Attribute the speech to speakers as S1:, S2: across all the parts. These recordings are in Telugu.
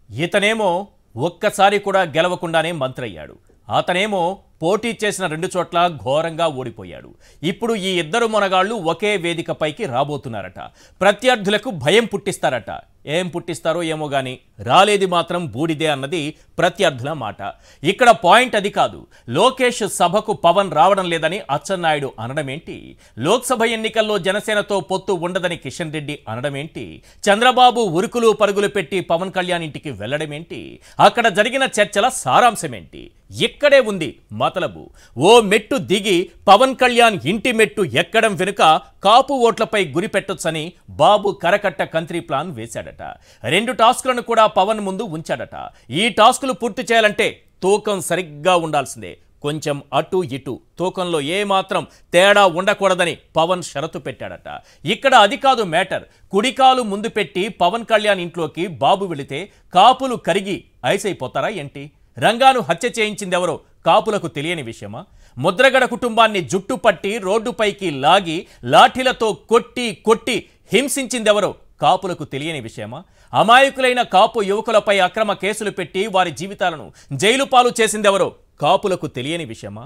S1: ఇతనేమో ఒక్కసారి కూడా గెలవకుండానే మంత్రయ్యాడు. అతనేమో పోటీ చేసిన 2 చోట్ల ఘోరంగా ఓడిపోయాడు. ఇప్పుడు ఈ ఇద్దరు మొనగాళ్ళు ఒకే వేదికపైకి రాబోతున్నారట. ప్రత్యర్థులకు భయం పుట్టిస్తారట. ఏం పుట్టిస్తారో ఏమో గాని రాలేది మాత్రం బూడిదే అన్నది ప్రత్యర్థుల మాట. ఇక్కడ పాయింట్ అది కాదు. లోకేష్ సభకు పవన్ రావడం లేదని అచ్చెన్నాయుడు అనడమేంటి? లోక్సభ ఎన్నికల్లో జనసేనతో పొత్తు ఉండదని కిషన్ రెడ్డి అనడమేంటి? చంద్రబాబు ఉరుకులు పరుగులు పెట్టి పవన్ కళ్యాణ్ ఇంటికి వెళ్లడమేంటి? అక్కడ జరిగిన చర్చల సారాంశమేంటి? ఇక్కడే ఉంది మతలబు. ఓ మెట్టు దిగి పవన్ కళ్యాణ్ ఇంటి మెట్టు ఎక్కడం వెనుక కాపు ఓట్లపై గురి పెట్టొచ్చని బాబు కరకట్ట కంత్రి ప్లాన్ వేశాడట. 2 టాస్కులను కూడా పవన్ ముందు ఉంచాడట. ఈ టాస్కులు పూర్తి చేయాలంటే తూకం సరిగ్గా ఉండాల్సిందే. కొంచెం అటు ఇటు తూకంలో ఏమాత్రం తేడా ఉండకూడదని పవన్ షరతు పెట్టాడట. ఇక్కడ అది కాదు మ్యాటర్. కుడికాలు ముందు పెట్టి పవన్ కళ్యాణ్ ఇంట్లోకి బాబు వెళితే కాపులు కరిగి ఐసైపోతారా ఏంటి? రంగాను హత్య చేయించిందెవరో కాపులకు తెలియని విషయమా? ముద్రగడ కుటుంబాన్ని జుట్టు పట్టి రోడ్డుపైకి లాగి లాఠీలతో కొట్టి హింసించిందెవరో కాపులకు తెలియని విషయమా? అమాయకులైన కాపు యువకులపై అక్రమ కేసులు పెట్టి వారి జీవితాలను జైలు పాలు చేసిందెవరో కాపులకు తెలియని విషయమా?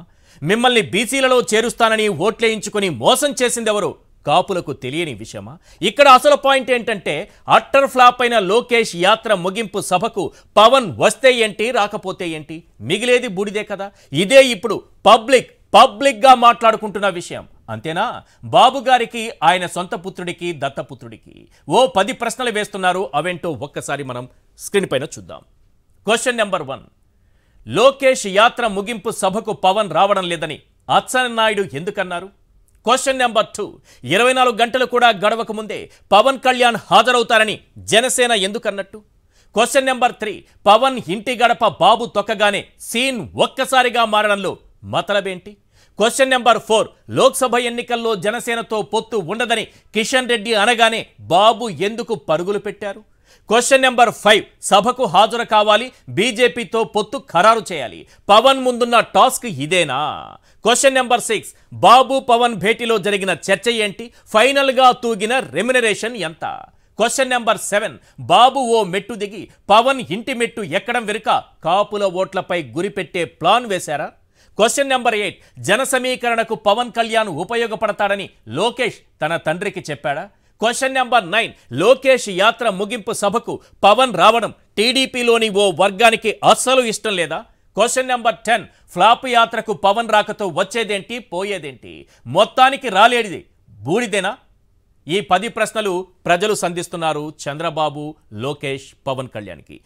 S1: మిమ్మల్ని బీసీలలో చేరుస్తానని ఓట్లేయించుకుని మోసం చేసిందెవరో కాపులకు తెలియని విషయమా? ఇక్కడ అసలు పాయింట్ ఏంటంటే అట్టర్ ఫ్లాప్ అయిన లోకేష్ యాత్ర ముగింపు సభకు పవన్ వస్తే ఏంటి, రాకపోతే ఏంటి? మిగిలేది బూడిదే కదా. ఇదే ఇప్పుడు పబ్లిక్గా మాట్లాడుకుంటున్న విషయం. అంతేనా? బాబు గారికి, ఆయన సొంత పుత్రుడికి, దత్తపుత్రుడికి ఓ 10 ప్రశ్నలు వేస్తున్నారు. అవేంటో ఒక్కసారి మనం స్క్రీన్ పైన చూద్దాం. క్వశ్చన్ నెంబర్ 1, లోకేష్ యాత్ర ముగింపు సభకు పవన్ రావడం లేదని అచ్చెన్నాయుడు ఎందుకన్నారు? క్వశ్చన్ నెంబర్ 2, 24 గంటలు కూడా గడవక ముందే పవన్ కళ్యాణ్ హాజరవుతారని జనసేన ఎందుకన్నట్టు? క్వశ్చన్ నెంబర్ 3, పవన్ ఇంటి గడప బాబు తొక్కగానే సీన్ ఒక్కసారిగా మారడంలో మతలబేంటి? క్వశ్చన్ నెంబర్ 4, లోక్సభ ఎన్నికల్లో జనసేనతో పొత్తు ఉండదని కిషన్ రెడ్డి అనగానే బాబు ఎందుకు పరుగులు పెట్టారు? క్వశ్చన్ నెంబర్ 5, సభకు హాజరు కావాలి, బీజేపీతో పొత్తు ఖరారు చేయాలి, పవన్ ముందున్న టాస్క్ ఇదేనా? క్వశ్చన్ నెంబర్ 6, బాబు పవన్ భేటీలో జరిగిన చర్చ ఏంటి? ఫైనల్గా తూగిన రెమ్యునరేషన్ ఎంత? క్వశ్చన్ నెంబర్ 7, బాబు ఓ మెట్టు దిగి పవన్ ఇంటి మెట్టు ఎక్కడం వెనుక కాపుల ఓట్లపై గురిపెట్టే ప్లాన్ వేశారా? క్వశ్చన్ నెంబర్ 8, జన సమీకరణకు పవన్ కళ్యాణ్ ఉపయోగపడతాడని లోకేష్ తన తండ్రికి చెప్పాడా? క్వశ్చన్ నెంబర్ 9, లోకేష్ యాత్ర ముగింపు సభకు పవన్ రావడం టీడీపీలోని ఓ వర్గానికి అస్సలు ఇష్టం లేదా? క్వశ్చన్ నెంబర్ 10, ఫ్లాప్ యాత్రకు పవన్ రాకతో వచ్చేదేంటి, పోయేదేంటి? మొత్తానికి రాలేడిది బూడిదేనా? ఈ 10 ప్రశ్నలు ప్రజలు సంధిస్తున్నారు చంద్రబాబు, లోకేష్, పవన్ కళ్యాణ్కి.